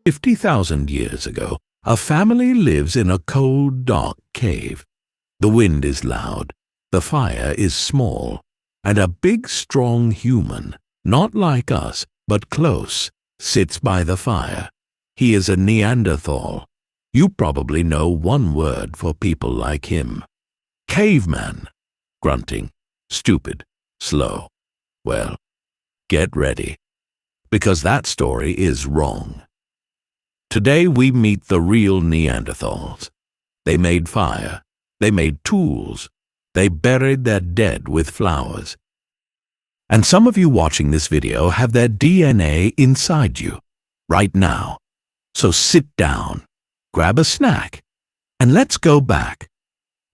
50,000 years ago, a family lives in a cold, dark cave. The wind is loud, the fire is small, and a big, strong human, not like us, but close, sits by the fire. He is a Neanderthal. You probably know one word for people like him. Caveman. Grunting, stupid, slow. Well, get ready, because that story is wrong. Today we meet the real Neanderthals. They made fire. They made tools. They buried their dead with flowers. And some of you watching this video have their DNA inside you, right now. So sit down, grab a snack, and let's go back.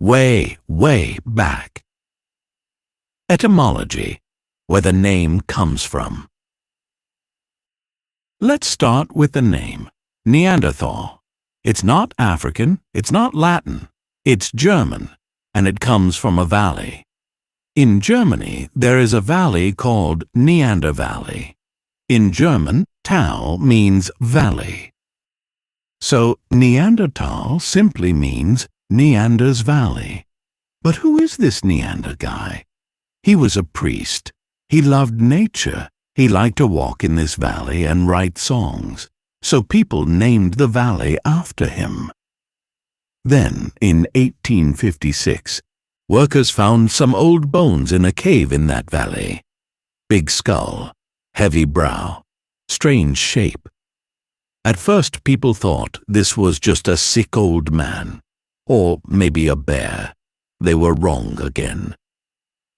Way, way back. Etymology, where the name comes from. Let's start with the name, Neanderthal. It's not African, it's not Latin, it's German, and it comes from a valley. In Germany, there is a valley called Neander Valley. In German, Tal means valley. So Neanderthal simply means Neander's valley. But who is this Neander guy? He was a priest. He loved nature. He liked to walk in this valley and write songs. So people named the valley after him. Then, in 1856, workers found some old bones in a cave in that valley. Big skull, heavy brow, strange shape. At first people thought this was just a sick old man, or maybe a bear. They were wrong again.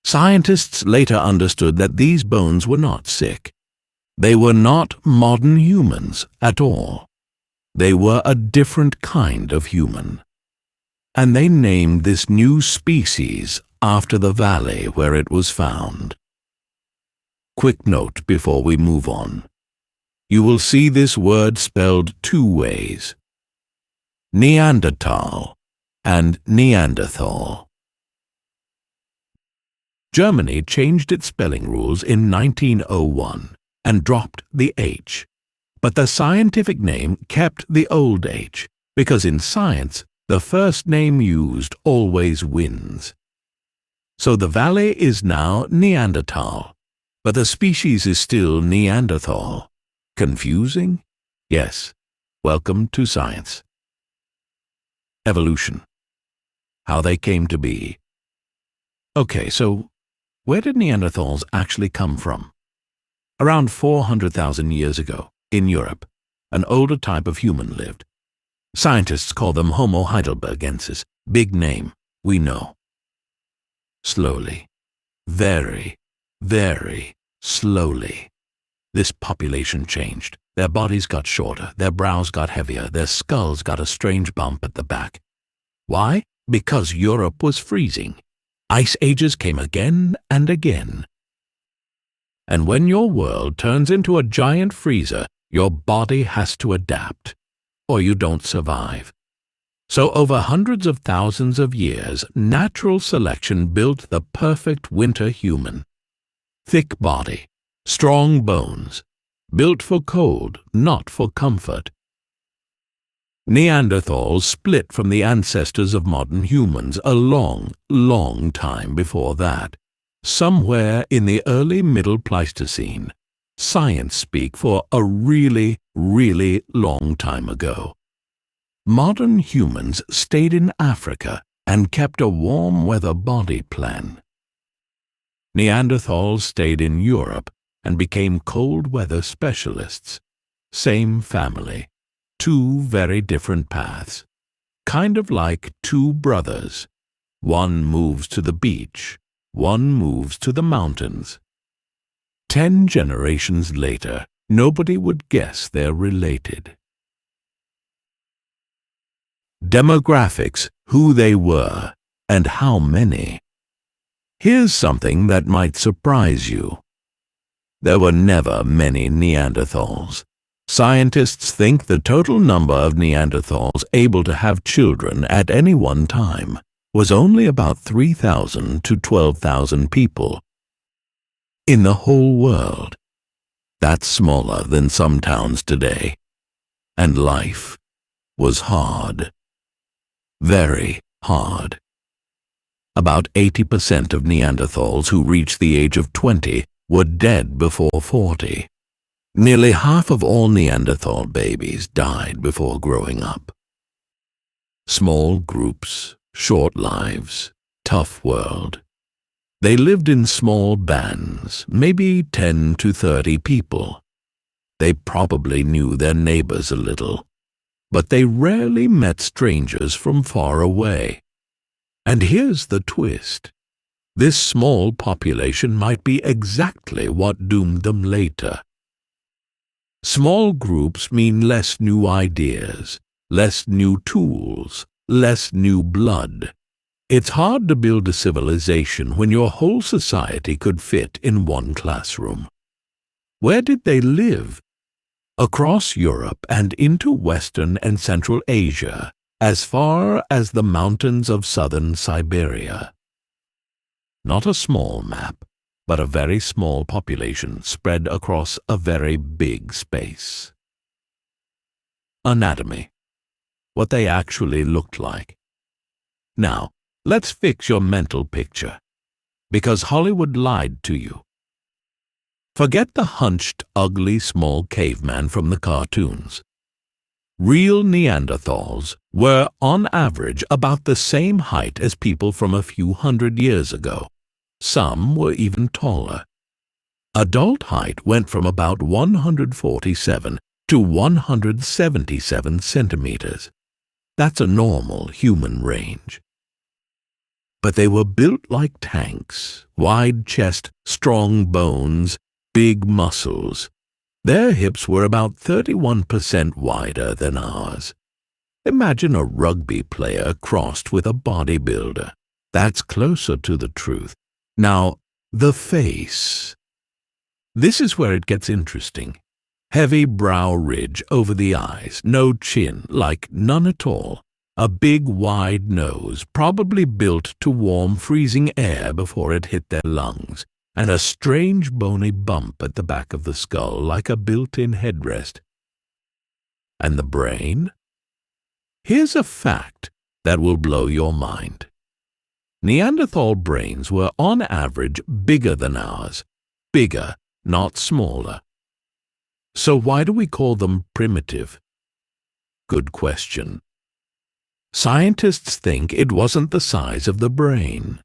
Scientists later understood that these bones were not sick. They were not modern humans at all. They were a different kind of human. And they named this new species after the valley where it was found. Quick note before we move on. You will see this word spelled two ways. Neanderthal and Neanderthal. Germany changed its spelling rules in 1901 and dropped the H. But the scientific name kept the old H, because in science, the first name used always wins. So the valley is now Neanderthal, but the species is still Neanderthal. Confusing? Yes. Welcome to science. Evolution. How they came to be. Okay, so where did Neanderthals actually come from? Around 400,000 years ago, in Europe, an older type of human lived. Scientists call them Homo heidelbergensis. Big name, we know. Slowly, very, very slowly, this population changed. Their bodies got shorter, their brows got heavier, their skulls got a strange bump at the back. Why? Because Europe was freezing. Ice ages came again and again. And when your world turns into a giant freezer, your body has to adapt, or you don't survive. So over hundreds of thousands of years, natural selection built the perfect winter human. Thick body, strong bones, built for cold, not for comfort. Neanderthals split from the ancestors of modern humans a long, long time before that, somewhere in the early Middle Pleistocene, science speak for a really, really long time ago. Modern humans stayed in Africa and kept a warm weather body plan. Neanderthals stayed in Europe and became cold weather specialists. Same family, two very different paths. Kind of like two brothers. One moves to the beach, one moves to the mountains. 10 generations later, nobody would guess they're related. Demographics, who they were, and how many. Here's something that might surprise you. There were never many Neanderthals. Scientists think the total number of Neanderthals able to have children at any one time was only about 3,000 to 12,000 people. In the whole world. That's smaller than some towns today. and life was hard. Very hard. About 80% of Neanderthals who reached the age of 20 were dead before 40. Nearly half of all Neanderthal babies died before growing up. Small groups, short lives, tough world. They lived in small bands, maybe 10 to 30 people. They probably knew their neighbors a little, but they rarely met strangers from far away. And here's the twist. This small population might be exactly what doomed them later. Small groups mean less new ideas, less new tools, less new blood. It's hard to build a civilization when your whole society could fit in one classroom. Where did they live? Across Europe and into Western and Central Asia, as far as the mountains of southern Siberia. Not a small map, but a very small population spread across a very big space. Anatomy. What they actually looked like. Now, let's fix your mental picture, because Hollywood lied to you. Forget the hunched, ugly, small caveman from the cartoons. Real Neanderthals were, on average, about the same height as people from a few hundred years ago. Some were even taller. Adult height went from about 147 to 177 centimeters. That's a normal human range. But they were built like tanks, wide chest, strong bones, big muscles. Their hips were about 31% wider than ours. Imagine a rugby player crossed with a bodybuilder. That's closer to the truth. Now, the face. This is where it gets interesting. Heavy brow ridge over the eyes, no chin, like none at all. A big wide nose, probably built to warm freezing air before it hit their lungs, and a strange bony bump at the back of the skull like a built-in headrest. And the brain? Here's a fact that will blow your mind. Neanderthal brains were on average bigger than ours. Bigger, not smaller. So why do we call them primitive? Good question. Scientists think it wasn't the size of the brain.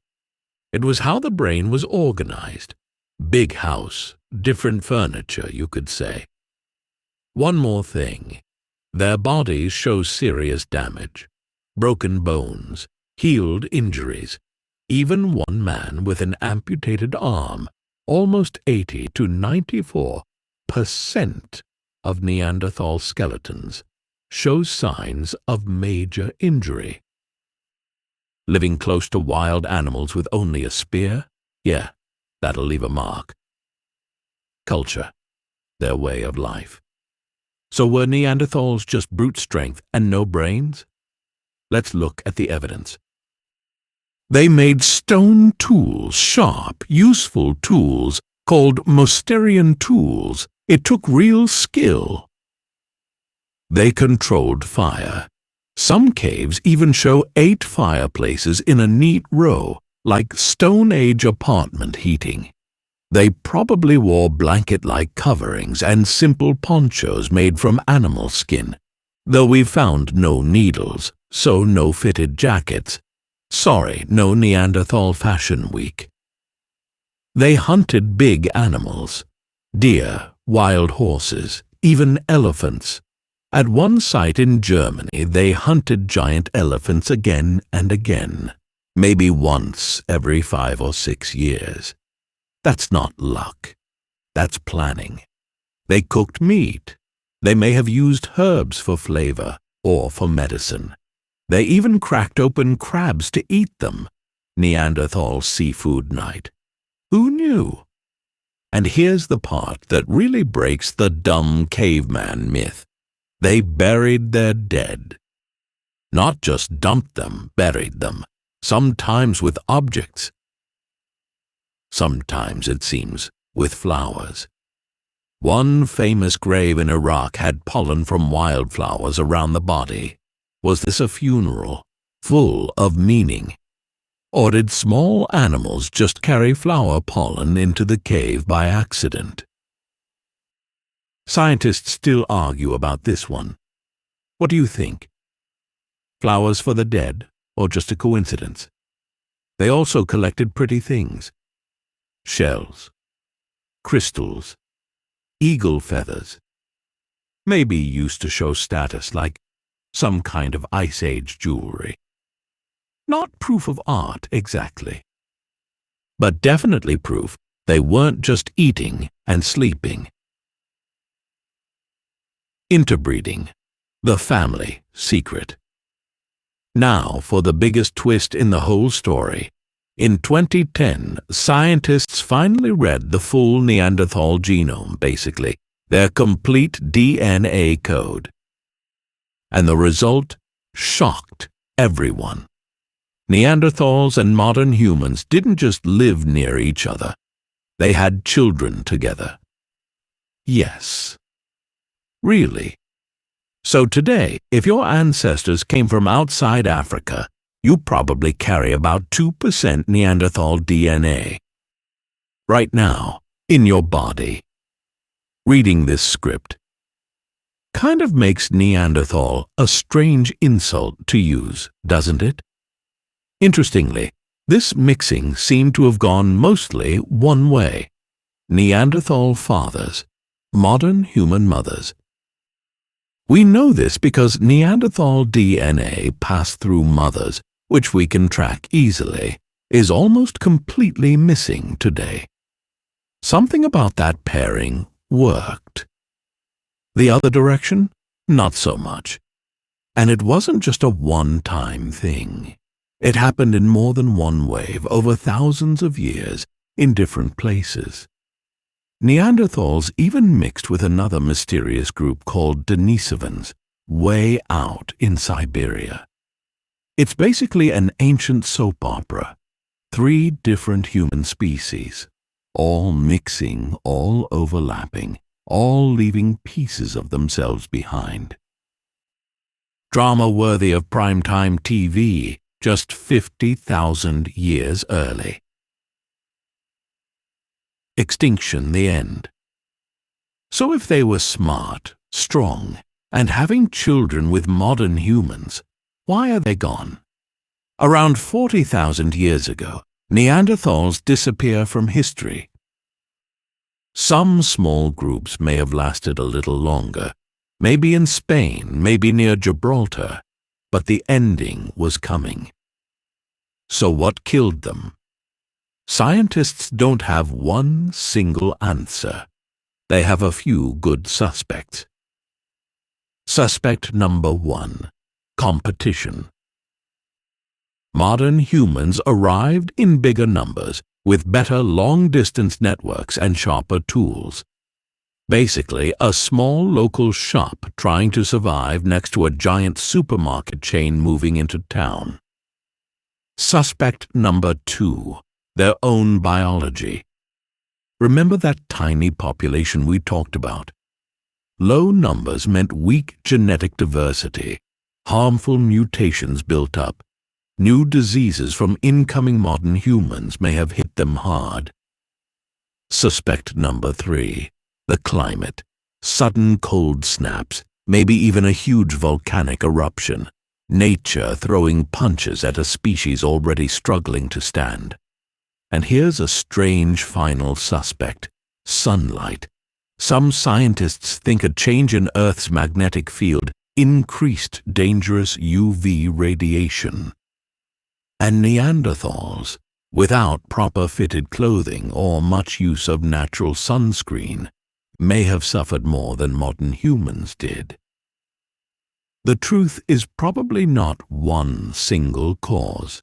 It was how the brain was organized. Big house, different furniture, you could say. One more thing. Their bodies show serious damage. Broken bones, healed injuries. Even one man with an amputated arm, almost 80 to 94% of Neanderthal skeletons, shows signs of major injury. Living close to wild animals with only a spear? Yeah, that'll leave a mark. Culture, their way of life. So were Neanderthals just brute strength and no brains? Let's look at the evidence. They made stone tools, sharp, useful tools, called Mousterian tools. It took real skill. They controlled fire. Some caves even show 8 fireplaces in a neat row, like Stone Age apartment heating. They probably wore blanket-like coverings and simple ponchos made from animal skin, though we found no needles, so no fitted jackets. Sorry, no Neanderthal Fashion Week. They hunted big animals, deer, wild horses, even elephants. At one site in Germany, they hunted giant elephants again and again, maybe once every 5 or 6 years. That's not luck. That's planning. They cooked meat. They may have used herbs for flavor or for medicine. They even cracked open crabs to eat them. Neanderthal seafood night. Who knew? And here's the part that really breaks the dumb caveman myth. They buried their dead. Not just dumped them, buried them, sometimes with objects. Sometimes, it seems, with flowers. One famous grave in Iraq had pollen from wildflowers around the body. Was this a funeral full of meaning? Or did small animals just carry flower pollen into the cave by accident? Scientists still argue about this one. What do you think? Flowers for the dead, or just a coincidence? They also collected pretty things. Shells, crystals, eagle feathers. Maybe used to show status, like some kind of Ice Age jewelry. Not proof of art exactly, but definitely proof they weren't just eating and sleeping. Interbreeding, the family secret. Now for the biggest twist in the whole story. In 2010, scientists finally read the full Neanderthal genome, basically, their complete DNA code. And the result shocked everyone. Neanderthals and modern humans didn't just live near each other. They had children together. Yes. Really. So today, if your ancestors came from outside Africa, you probably carry about 2% Neanderthal DNA. Right now, in your body. Reading this script kind of makes Neanderthal a strange insult to use, doesn't it? Interestingly, this mixing seemed to have gone mostly one way. Neanderthal fathers, modern human mothers. We know this because Neanderthal DNA passed through mothers, which we can track easily, is almost completely missing today. Something about that pairing worked. The other direction, not so much. And it wasn't just a one-time thing. It happened in more than one wave over thousands of years in different places. Neanderthals even mixed with another mysterious group called Denisovans, way out in Siberia. It's basically an ancient soap opera. 3 different human species, all mixing, all overlapping, all leaving pieces of themselves behind. Drama worthy of primetime TV, just 50,000 years early. Extinction, the end. So if they were smart, strong, and having children with modern humans, why are they gone? Around 40,000 years ago, Neanderthals disappear from history. Some small groups may have lasted a little longer, maybe in Spain, maybe near Gibraltar, but the ending was coming. So what killed them? Scientists don't have one single answer. They have a few good suspects. Suspect number 1, competition. Modern humans arrived in bigger numbers, with better long-distance networks and sharper tools. Basically, a small local shop trying to survive next to a giant supermarket chain moving into town. Suspect number 2, their own biology. Remember that tiny population we talked about? Low numbers meant weak genetic diversity, harmful mutations built up. New diseases from incoming modern humans may have hit them hard. Suspect number 3, the climate. Sudden cold snaps, maybe even a huge volcanic eruption. Nature throwing punches at a species already struggling to stand. And here's a strange final suspect, sunlight. Some scientists think a change in Earth's magnetic field increased dangerous UV radiation. And Neanderthals, without proper fitted clothing or much use of natural sunscreen, may have suffered more than modern humans did. The truth is probably not one single cause.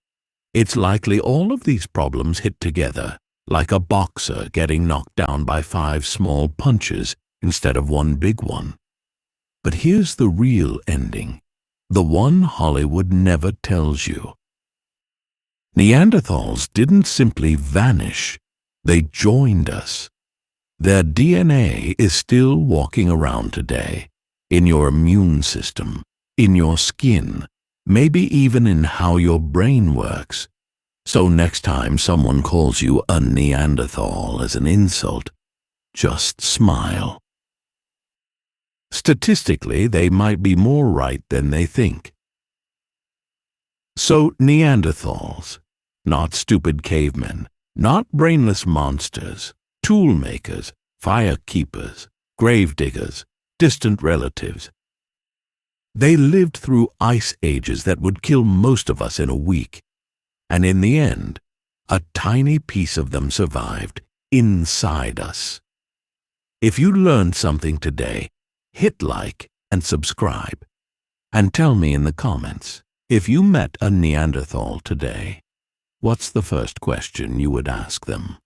It's likely all of these problems hit together, like a boxer getting knocked down by 5 small punches instead of one big one. But here's the real ending, the one Hollywood never tells you. Neanderthals didn't simply vanish, they joined us. Their DNA is still walking around today, in your immune system, in your skin, maybe even in how your brain works. So next time someone calls you a Neanderthal as an insult, just smile. Statistically, they might be more right than they think. So Neanderthals, not stupid cavemen, not brainless monsters, tool makers, fire keepers, grave diggers, distant relatives. They lived through ice ages that would kill most of us in a week, and in the end, a tiny piece of them survived inside us. If you learned something today, hit like and subscribe, and tell me in the comments, if you met a Neanderthal today, what's the first question you would ask them?